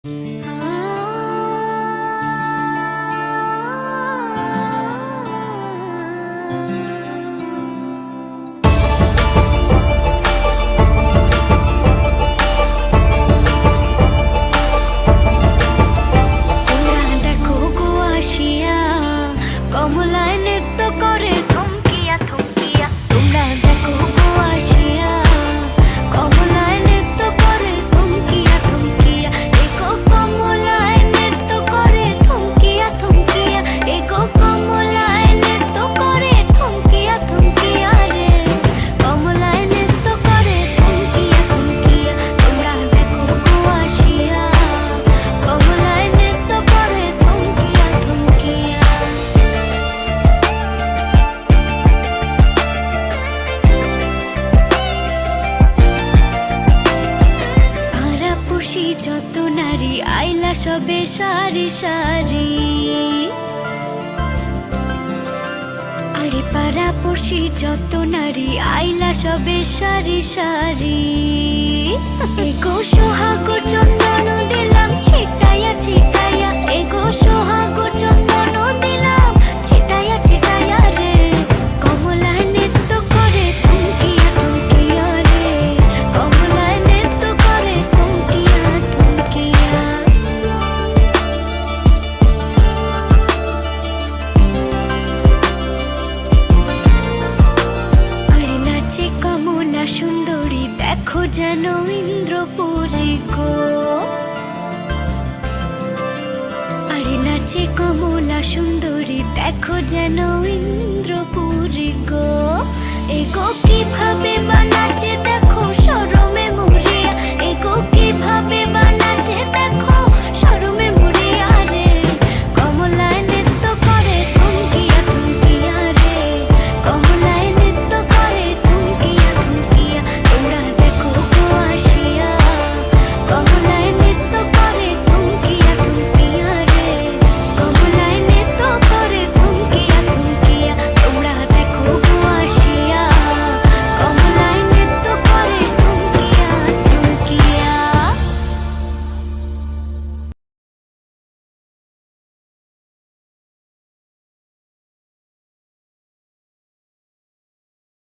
কমলায় নৃত্য করে থমকিয়া থমকিয়া, তোমরা দেখো গো আসিয়া। কমলায় নৃত্য করে থমকিয়া থমকিয়া, এগো কমলায় নৃত্য করে থমকিয়া থমকিয়া, এগো কমলায় নৃত্য করে থমকিয়া থমকিয়া রে। কমলায় নৃত্য করে থমকিয়া থমকিয়া, তোমরা দেখো গো আসিয়া। কমলায় নৃত্য করে থমকিয়া থমকিয়া। পাড়াপড়শি যত নারী আইলা সবে সারি সারি, আরে পাড়াপড়শি যত নারী আইলা সবে সারি সারি। এগো সোহাগ চন্দন দিলাম ছিটাইয়া ছিটাইয়া, এগো সোহাগ চন্দন দিলাম ছিটাইয়া ছিটাইয়া রে। কমলায় নৃত্য করে থমকিয়া থমকিয়া রে, কমলায় নৃত্য করে থমকিয়া থমকিয়া। আরে নাচে কমলা সুন্দরী দেখো যেন ইন্দ্রপুরী গো। আরে নাচে কমলা সুন্দরী দেখো যেন ইন্দ্রপুরী গো। এগো কিভাবে বানাচে দেখো সরম